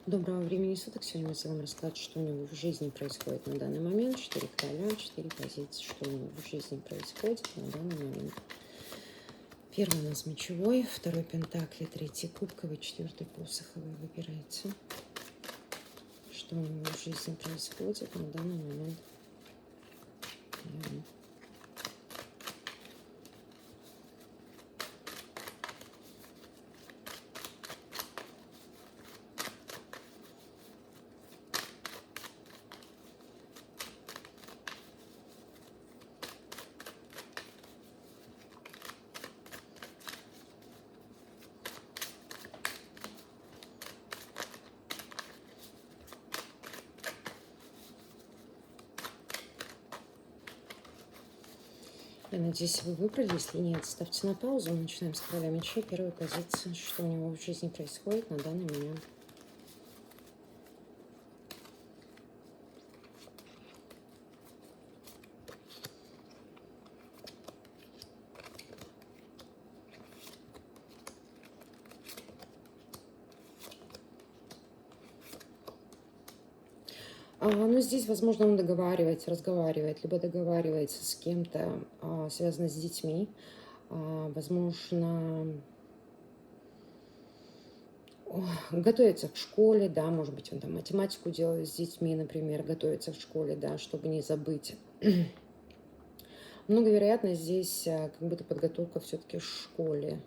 Доброго времени суток. Сегодня мы сделаем расклад, что у него в жизни происходит на данный момент. 4 короля, 4 позиции, что у него в жизни происходит на данный момент. Первый у нас мечевой, второй пентакли, третий кубковый, четвертый посоховый. Выбирайте, что у него в жизни происходит на данный момент. Я надеюсь, вы выбрали. Если нет, ставьте на паузу. Мы начинаем с короля мечей. Первая позиция, что у него в жизни происходит на данный момент. Ну, здесь, возможно, он договаривается, разговаривает, либо договаривается с кем-то, связано с детьми. Возможно, готовится к школе, да, может быть, он там математику делает с детьми, например, готовится в школе, да, чтобы не забыть. Много вероятно, здесь как будто подготовка все-таки в школе.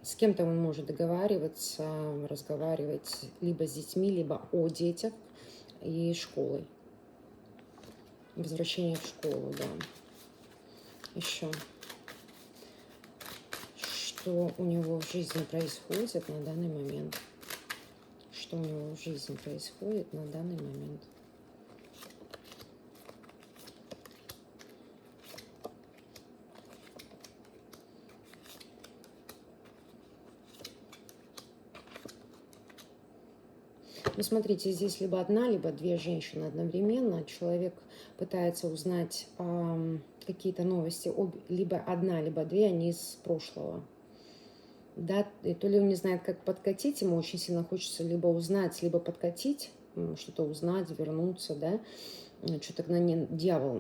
С кем-то он может договариваться, разговаривать либо с детьми, либо о детях и школой. Возвращение в школу, да. Еще. Что у него в жизни происходит на данный момент? Что у него в жизни происходит на данный момент? Ну, смотрите, здесь либо одна, либо две женщины одновременно. Человек пытается узнать какие-то новости, либо одна, либо две, они из прошлого. Да, и то ли он не знает, как подкатить, ему очень сильно хочется либо узнать, либо подкатить, что-то узнать, вернуться, да. Что-то дьявол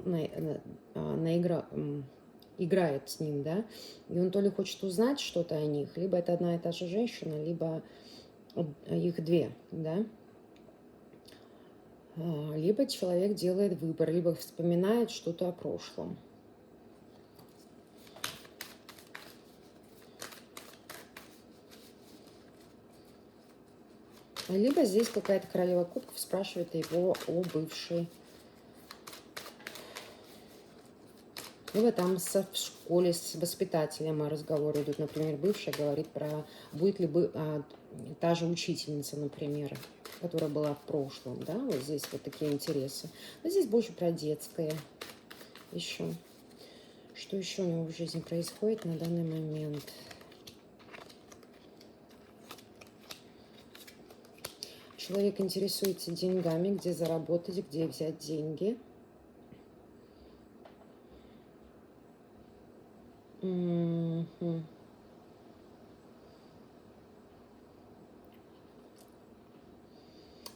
играет с ним, да. И он то ли хочет узнать что-то о них, либо это одна и та же женщина, либо их две, да. Либо человек делает выбор, либо вспоминает что-то о прошлом. Либо здесь какая-то королева кубков спрашивает его о бывшей. Либо там в школе с воспитателем разговоры идут. Например, бывшая говорит про, будет ли та же учительница, например, которая была в прошлом. Да? Вот здесь вот такие интересы. Но здесь больше про детское еще. Что еще у него в жизни происходит на данный момент? Человек интересуется деньгами, где заработать, где взять деньги.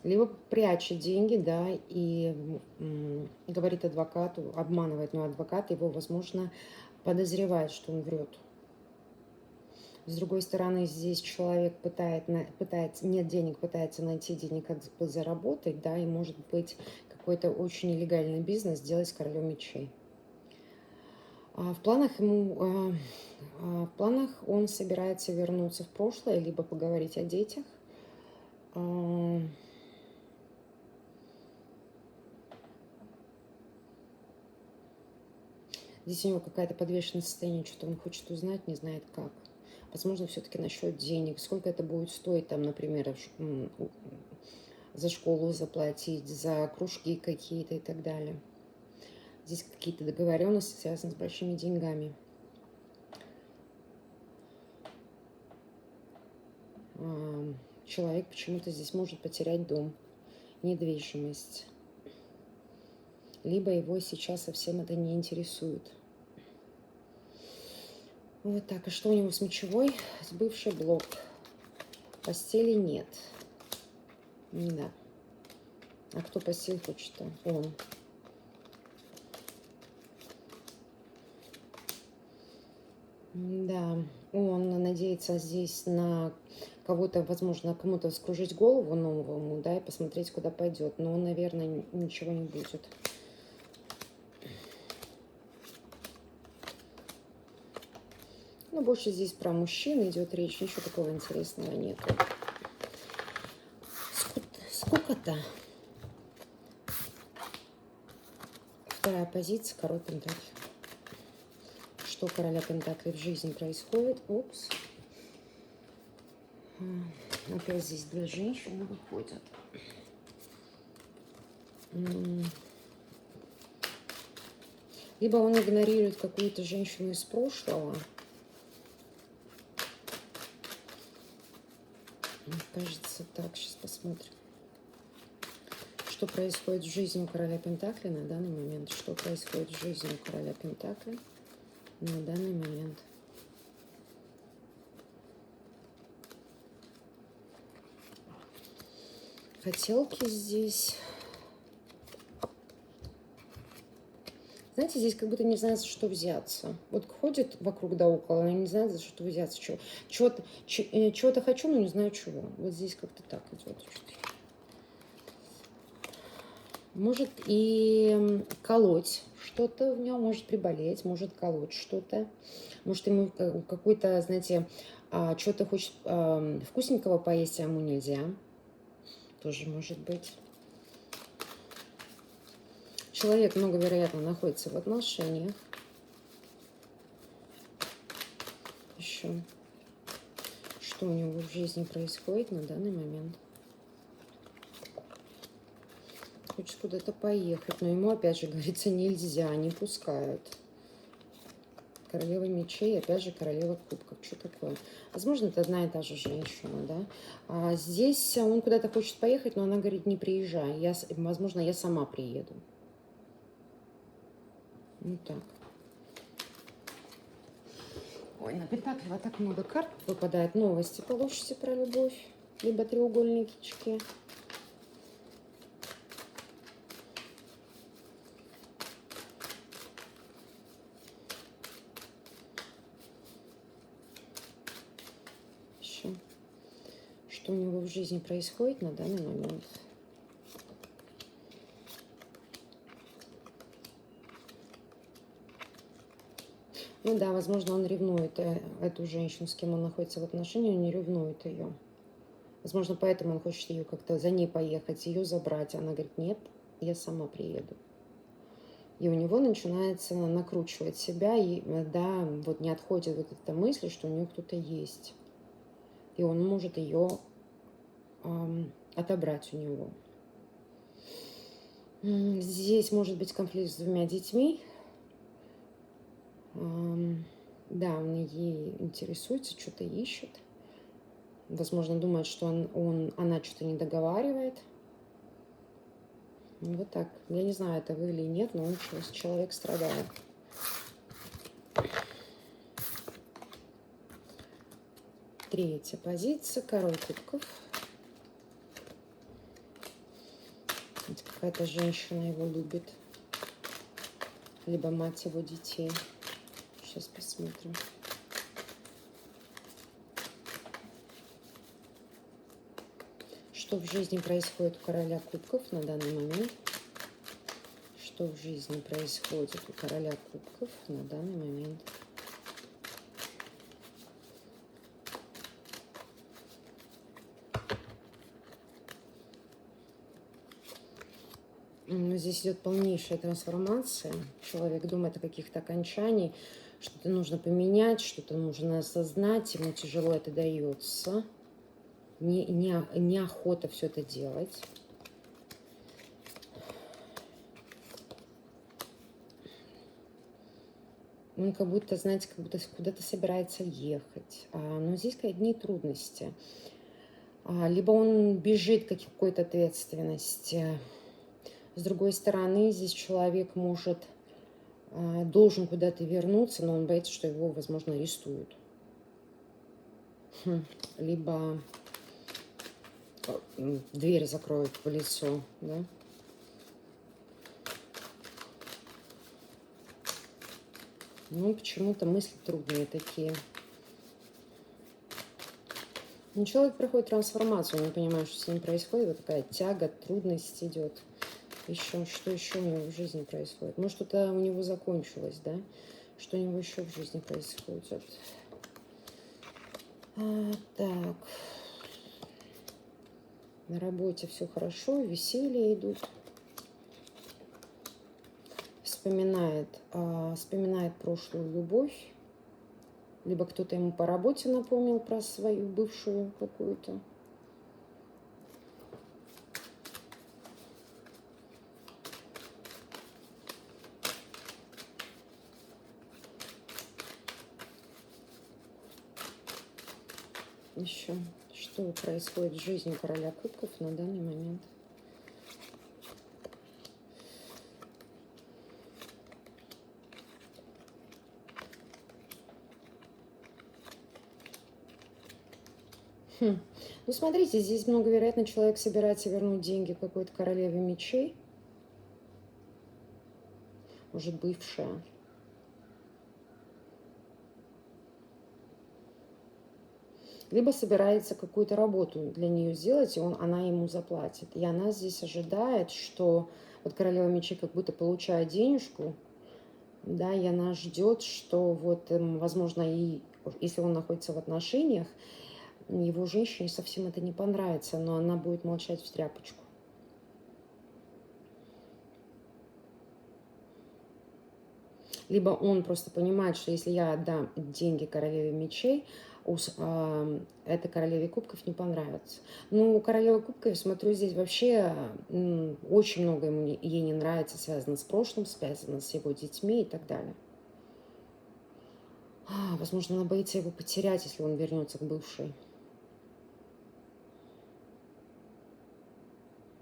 Либо прячет деньги, да, и говорит адвокату, обманывает, но адвокат его, возможно, подозревает, что он врет. С другой стороны, здесь человек пытается, нет денег, пытается найти денег, как заработать, да, и может быть какой-то очень нелегальный бизнес делать с королем мечей. В планах он собирается вернуться в прошлое, либо поговорить о детях. Здесь у него какая-то подвешенное состояние, что-то он хочет узнать, не знает как. Возможно, все-таки насчет денег. Сколько это будет стоить, там, например, за школу заплатить, за кружки какие-то и так далее. Здесь какие-то договоренности связаны с большими деньгами. Человек почему-то здесь может потерять дом, недвижимость. Либо его сейчас совсем это не интересует. Вот так. И что у него с мечевой? С бывший блок. Постели нет. Да. А кто постель хочет-то? Он. Да, он надеется здесь на кого-то, возможно, кому-то вскружить голову новому, да, и посмотреть, куда пойдет. Но он, наверное, ничего не будет. Ну, больше здесь про мужчин идет речь, ничего такого интересного нет. Сколько-то. Вторая позиция, король пентаклей. Что у короля пентаклей в жизни происходит? Упс. Опять здесь две женщины выходят. Либо он игнорирует какую-то женщину из прошлого. Кажется, так, сейчас посмотрим. Что происходит в жизни у короля пентаклей на данный момент? Что происходит в жизни у короля пентаклей на данный момент? Хотелки здесь. Знаете, здесь как будто не знает, за что взяться. Вот ходит вокруг да около, и не знает, за что взяться. Чего-то хочу, но не знаю чего. Вот здесь как-то так идет. Может и колоть что-то в нем, может приболеть, может колоть что-то. Может ему какой-то, знаете, что-то хочет вкусненького поесть, а ему нельзя. Тоже может быть. Человек, многовероятно, находится в отношениях. Еще. Что у него в жизни происходит на данный момент? Хочет куда-то поехать, но ему, опять же, говорится, нельзя, не пускают. Королева мечей, опять же, королева кубков. Что такое? Возможно, это одна и та же женщина, да? А здесь он куда-то хочет поехать, но она говорит, не приезжай. Возможно, я сама приеду. Ну так. Ой, на пентакле вот так много карт выпадает. Новости получите про любовь. Либо треугольнички. Еще. Что у него в жизни происходит на данный момент? Ну да, возможно, он ревнует эту женщину, с кем он находится в отношении, он не ревнует ее. Возможно, поэтому он хочет ее как-то за ней поехать, ее забрать. Она говорит, нет, я сама приеду. И у него начинается накручивать себя, и да, вот не отходит вот эта мысль, что у нее кто-то есть. И он может ее отобрать у него. Здесь может быть конфликт с двумя детьми. Да, он ей интересуется, что-то ищет. Возможно, думает, что она что-то не договаривает. Вот так. Я не знаю, это вы или нет, но человек страдает. Третья позиция. Король кубков. Какая-то женщина его любит. Либо мать его детей. Сейчас посмотрим. Что в жизни происходит у короля кубков на данный момент? Что в жизни происходит у короля кубков на данный момент? Здесь идет полнейшая трансформация. Человек думает о каких-то окончаниях, что-то нужно поменять, что-то нужно осознать, ему тяжело это дается. Неохота все это делать. Он как будто, знаете, как будто куда-то собирается ехать. Но здесь одни трудности. Либо он бежит к какой-то ответственности. С другой стороны, здесь человек должен куда-то вернуться, но он боится, что его, возможно, арестуют. Либо дверь закроет в лицо, да? Ну, почему-то мысли трудные такие. Ну, человек проходит трансформацию, он не понимает, что с ним происходит. Вот такая тяга, трудность идет. Еще, что еще у него в жизни происходит? Может, что-то у него закончилось, да? Что у него еще в жизни происходит? Так. На работе все хорошо, веселье идут. Вспоминает прошлую любовь. Либо кто-то ему по работе напомнил про свою бывшую какую-то. Еще что происходит в жизни короля кубков на данный момент? Ну, смотрите, здесь многовероятно человек собирается вернуть деньги какой-то королеве мечей. Может, бывшая. Либо собирается какую-то работу для нее сделать, и она ему заплатит. И она здесь ожидает, что вот королева мечей как будто получает денежку, да, и она ждет, что вот, возможно, и если он находится в отношениях, его женщине совсем это не понравится, но она будет молчать в тряпочку. Либо он просто понимает, что если я отдам деньги королеве мечей, этой королеве кубков не понравится. Ну, у королевы кубков, я смотрю, здесь вообще очень много ей не нравится, связано с прошлым, связано с его детьми и так далее. Возможно, она боится его потерять, если он вернется к бывшей.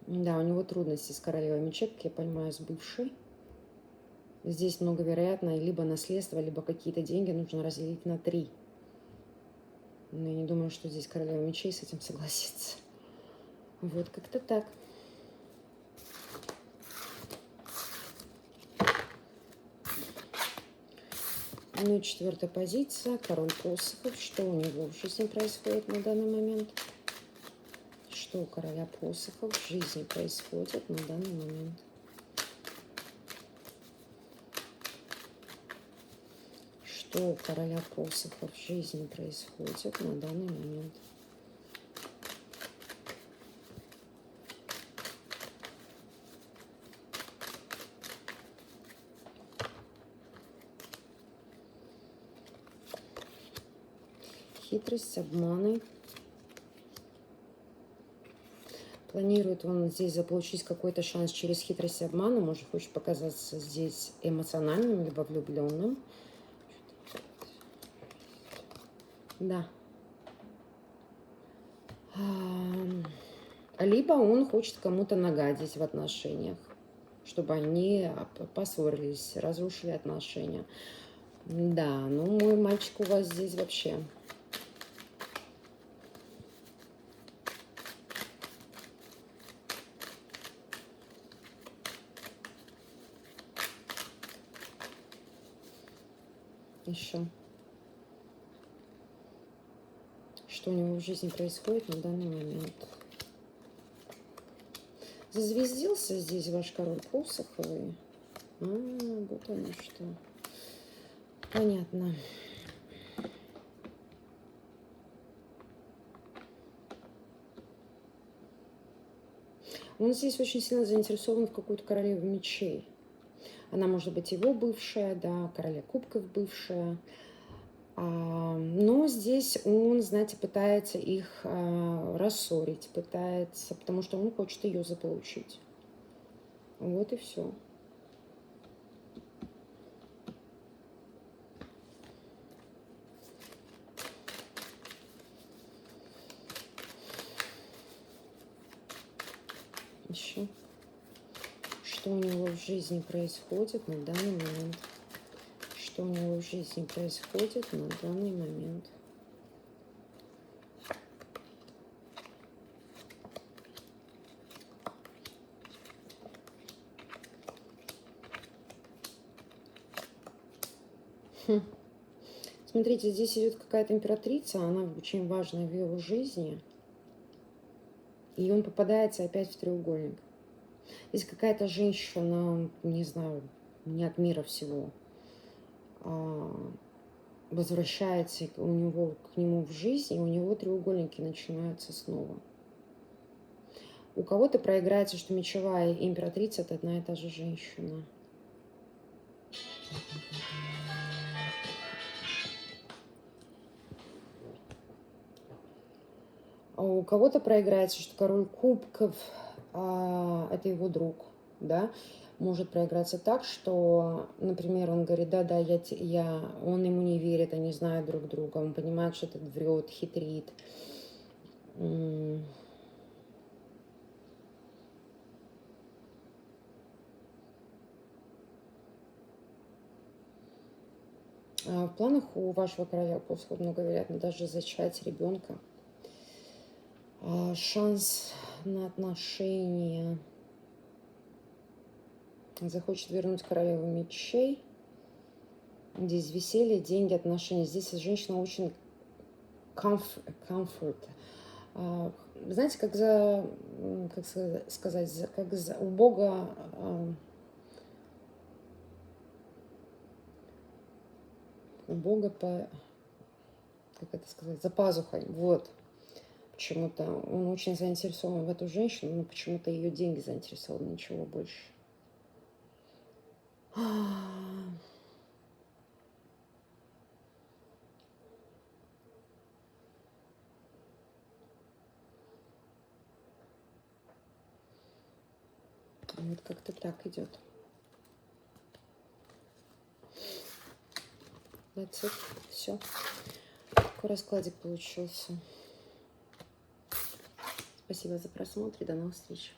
Да, у него трудности с королевой мечей, как я понимаю, с бывшей. Здесь многовероятно либо наследство, либо какие-то деньги нужно разделить на 3. Но я не думаю, что здесь королева мечей с этим согласится. Вот как-то так. Ну и 4-я позиция, король посохов. Что у него в жизни происходит на данный момент? Что у короля посохов в жизни происходит на данный момент? Что у короля посохов в жизни происходит на данный момент? Хитрость, обманы. Планирует он здесь заполучить какой-то шанс через хитрость и обман, может, хочет показаться здесь эмоциональным, либо влюбленным. Да. Либо он хочет кому-то нагадить в отношениях, чтобы они поссорились, разрушили отношения. Да, ну мой мальчик у вас здесь вообще. Еще. Что у него в жизни происходит на данный момент? Зазвездился здесь ваш король посоховый. Вот оно что. Понятно. Он здесь очень сильно заинтересован в какую-то королеву мечей. Она может быть его бывшая, да, короля кубков бывшая. Но здесь он, знаете, пытается их рассорить, пытается, потому что он хочет ее заполучить. Вот и все. Еще. Что у него в жизни происходит на данный момент? Что у него в жизни происходит на данный момент? Хм. Смотрите, здесь идет какая-то императрица, она очень важная в его жизни, и он попадается опять в треугольник. Здесь какая-то женщина, не знаю, не от мира всего, а, возвращается у него, к нему в жизнь, и у него треугольники начинаются снова. У кого-то проиграется, что мечевая императрица – это одна и та же женщина. А у кого-то проиграется, что король кубков это его друг, да, может проиграться так, что, например, он говорит, да, он ему не верит, они знают друг друга, он понимает, что этот врет, хитрит. В планах у вашего короля кубков, многовероятно, даже зачать ребенка. Шанс на отношения. Захочет вернуть королеву мечей. Здесь веселье, деньги, отношения. Здесь женщина очень comfort. Знаете, как сказать, у Бога как это сказать, за пазухой. Вот. Почему-то он очень заинтересован в эту женщину, но почему-то ее деньги заинтересованы, ничего больше. Вот как-то так идет. That's it. Все. Такой раскладик получился. Спасибо за просмотр и до новых встреч.